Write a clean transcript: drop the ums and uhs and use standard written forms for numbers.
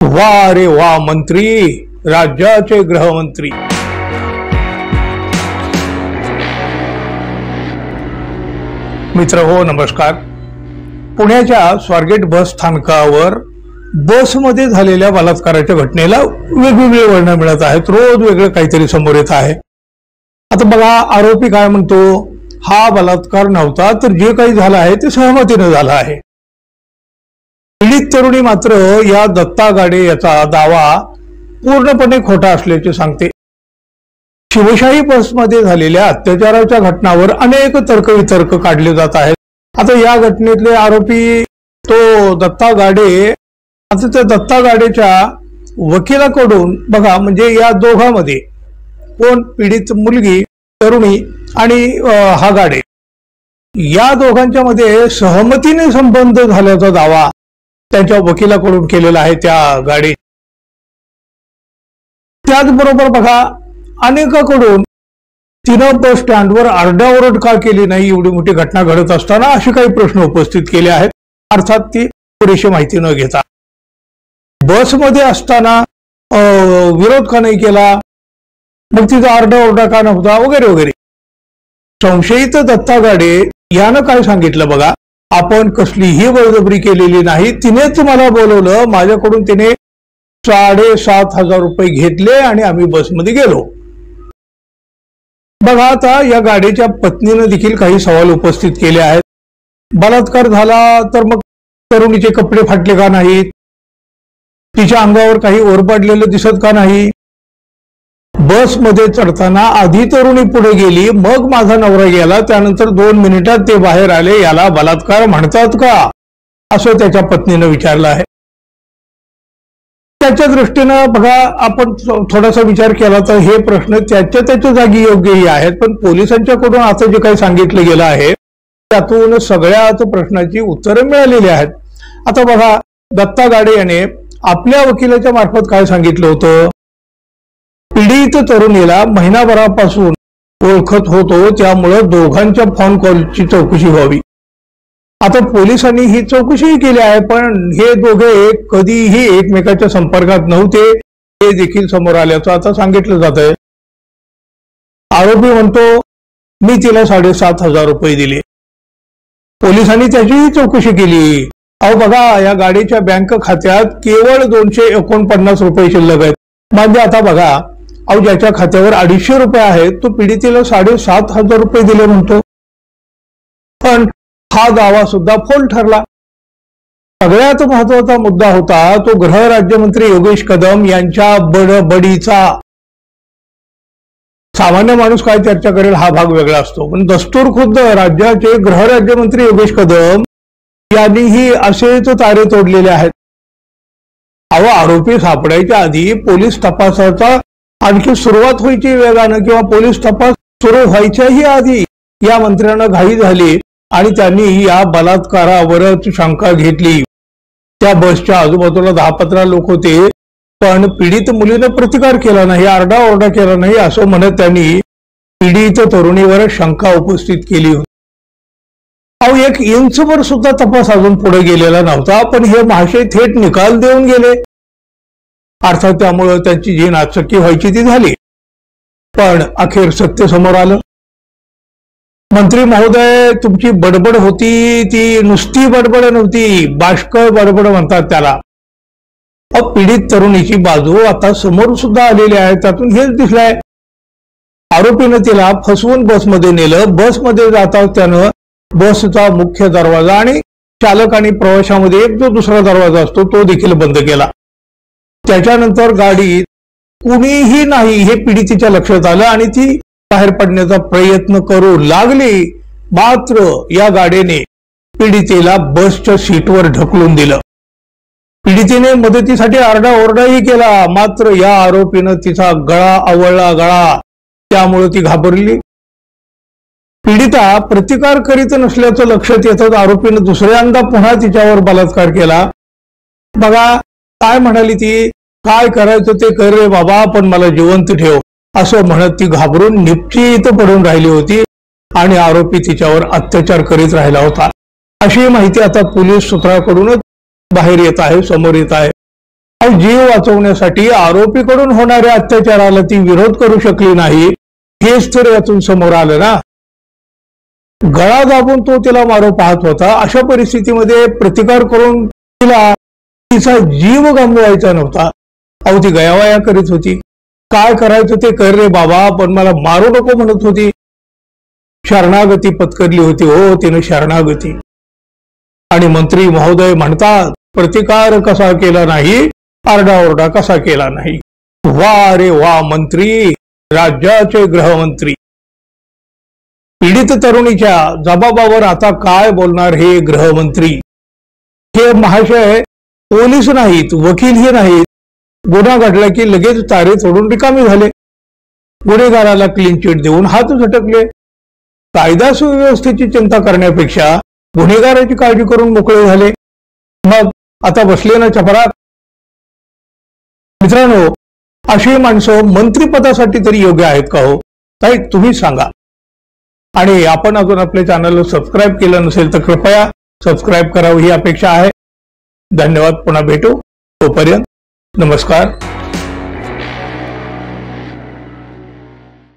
वा रे वा मंत्री, राज्याचे गृहमंत्री। मित्र हो, नमस्कार। पुण्याच्या स्वारगेट बस स्थानकावर बसमध्ये झालेल्या बलात्काराच्या घटनेला वेगवेगळे वळण मिळत आहेत। रोज वेगळं काहीतरी समोर येत आहे। आता बघा, आरोपी काय म्हणतो, हा बलात्कार नव्हता, तर जे काही झालं आहे ते सहमतीने झालं आहे। पीडित तरुणी मात्र या दत्ता गाडे याचा दावा पूर्णपणे खोटा असल्याचे सांगते। शिवशाही बसमध्ये झालेल्या अत्याचाराच्या घटनांवर अनेक तर्कवितर्क काढले जात आहेत। आता या घटनेतले आरोपी तो दत्ता गाडे, आता त्या दत्ता गाडेच्या वकिलाकडून बघा, म्हणजे या दोघांमध्ये कोण, पीडित मुलगी तरुणी आणि हा गाडे, या दोघांच्या मध्ये सहमतीने संबंध झाल्याचा दावा त्यांच्या वकिलाकडून केलेला आहे त्या गाडी। त्याचबरोबर बघा, अनेकांकडून तिनं बस स्टँडवर आरडाओरड का केली नाही एवढी मोठी घटना घडत असताना, असे काही प्रश्न उपस्थित केले आहेत। अर्थात ती पुरेशी माहिती न घेता बसमध्ये असताना विरोध का नाही केला, मग तिचा आरडाओरडा का नव्हता, वगैरे वगैरे। संशयित दत्ता गाडे यानं काय सांगितलं बघा, आपण कसलीही बळजबरी केलेली नाही, तिनेच मला बोलवलं, माझ्याकडून तिने 7,500 रुपये घेतले आणि आम्ही बसमध्ये गेलो। बघा, आता या गाडीच्या पत्नीने देखील काही सवाल उपस्थित केले आहेत। बलात्कार झाला तर मग तरुणीचे कपडे फाटले का नाहीत, तिच्या अंगावर काही ओरबाडलेलं दिसत का नाही, बसमध्ये चढताना आधी तरुणी पुढे गेली, मग माझा नवरा गेला, त्यानंतर 2 मिनिटात ते बाहेर आले, याला बलात्कार म्हणतात का, असं त्याच्या पत्नीने विचारलं आहे। त्याच्या दृष्टीनं बघा, आपण थोडासा विचार केला तर हे प्रश्न त्याच्या जागी योग्यही आहेत, पण पोलिसांच्याकडून आता जे काही सांगितलं गेलं आहे त्यातून सगळ्याच प्रश्नाची उत्तरं मिळालेली आहेत। आता बघा, दत्ता गाडे याने आपल्या वकिलाच्या मार्फत काय सांगितलं होतं, पीडित तरुणीला महिनाभरापासून ओळखत होतो, त्यामुळे दोघांच्या फोन कॉलची चौकशी व्हावी। आता पोलिसांनी ही चौकशीही केली आहे, पण हे दोघे कधीही एकमेकाच्या संपर्कात नव्हते, हे देखील समोर आल्याचं आता सांगितलं जात आहे। आरोपी म्हणतो, मी तिला 7,500 रुपये दिले। पोलिसांनी त्याचीही चौकशी केली। अहो बघा, या गाडीच्या बँक खात्यात केवळ 249 रुपये शिल्लक आहेत। म्हणजे आता बघा, अहो ज्याच्या खात्यावर 250 रुपये आहेत तो पीडितेला 7,500 रुपये दिले म्हणतो, पण हा दावा सुद्धा फोल ठरला। सगळ्यात महत्वाचा मुद्दा होता तो गृहराज्यमंत्री योगेश कदम यांच्या बडबडीचा। सामान्य माणूस काय चर्चा करेल हा भाग वेगळा असतो, पण दस्तूर खुद्द राज्याचे गृहराज्यमंत्री योगेश कदम यांनीही असेच तारे तोडलेले आहेत। अहो, आरोपी सापडायच्या आधी पोलीस तपासाचा आणखी सुरुवात व्हायची वेगानं, किंवा पोलीस तपास सुरू व्हायच्याही आधी या मंत्र्यांना घाई झाली आणि त्यांनी या बलात्कारावरच शंका घेतली। त्या बसच्या आजूबाजूला 10-15 लोक होते, पण पीडित मुलीने प्रतिकार केला नाही, आरडाओरडा केला नाही, असं म्हणत त्यांनी पीडित तरुणीवर शंका उपस्थित केली होती। अहो, 1 इंचभर सुद्धा तपास अजून पुढे गेलेला नव्हता, पण हे महाशय थेट निकाल देऊन गेले। अर्थात त्यामुळे त्यांची जी नाचक्की व्हायची ती झाली, पण अखेर सत्य समोर आलं। मंत्री महोदय, तुमची बडबड होती ती नुसती बडबड नव्हती, बाष्कळ बडबड म्हणतात त्याला। पीडित तरुणीची बाजू आता समोर सुद्धा आलेली आहे, त्यातून हेच दिसलंय, आरोपीनं तिला फसवून बसमध्ये नेलं। बसमध्ये जाता त्यानं बसचा मुख्य दरवाजा आणि चालक आणि प्रवाशामध्ये एक जो दुसरा दरवाजा असतो तो देखील बंद केला। त्याच्यानंतर गाडीत कुणीही नाही हे पीडितेच्या लक्षात आलं आणि ती बाहेर पडण्याचा प्रयत्न करू लागली, मात्र या गाडीने पीडितेला बसच्या सीटवर ढकलून दिलं। पीडितेने मदतीसाठी आरडाओरडाही केला, मात्र या आरोपीनं तिचा गळा आवळला, त्यामुळे ती घाबरली। पीडिता प्रतिकार करीत नसल्याचं लक्षात येतं आरोपीनं दुसऱ्यांदा पुन्हा तिच्यावर बलात्कार केला। बघा काय म्हणाली ती, काय करायचं ते कर रे बाबा, पण मला जिवंत ठेव, असं म्हणत ती घाबरून निपचित पडून राहिली होती आणि आरोपी तिच्यावर अत्याचार करीत राहिला होता, अशी माहिती आता पोलीस सूत्रांकडूनच बाहेर येत आहे, समोर येत आहे। जीव वाचवण्यासाठी आरोपीकडून होणाऱ्या अत्याचाराला ती विरोध करू शकली नाही, हेच तर यातून समोर आलं ना। गळा दाबून तो तिला मारू पाहत होता, अशा परिस्थितीमध्ये प्रतिकार करून तिचा जीव गमवायचा नव्हता। अहो ती गयावया करीत होती, काय करायचं ते कर रे बाबा, पण मला मारू नको म्हणत होती। शरणागती पत्करली होती हो तिने, शरणागती। आणि मंत्री महोदय म्हणतात प्रतिकार कसा केला नाही, आरडाओरडा कसा केला नाही। वा रे वा मंत्री, राज्याचे गृहमंत्री। पीडित तरुणीच्या जबाबावर आता काय बोलणार हे गृहमंत्री? हे महाशय पोलीस नाहीत, वकीलही नाहीत, गुन्हा घडला की लगेच तारे तोडून रिकामी झाले, गुन्हेगाराला क्लीन चिट देऊन हात झटकले। कायदा सुव्यवस्थेची चिंता करण्यापेक्षा गुन्हेगाराची काळजी करून मोकळे झाले। मग आता बसले ना चपरात। मित्रांनो, अशी माणसं मंत्रिपदासाठी तरी योग्य आहेत का हो? ताई तुम्ही सांगा। आणि आपण अजून आपल्या चॅनलला सबस्क्राईब केलं नसेल तर कृपया सबस्क्राईब करावं ही अपेक्षा आहे। धन्यवाद, पुन्हा भेटू, तोपर्यंत नमस्कार।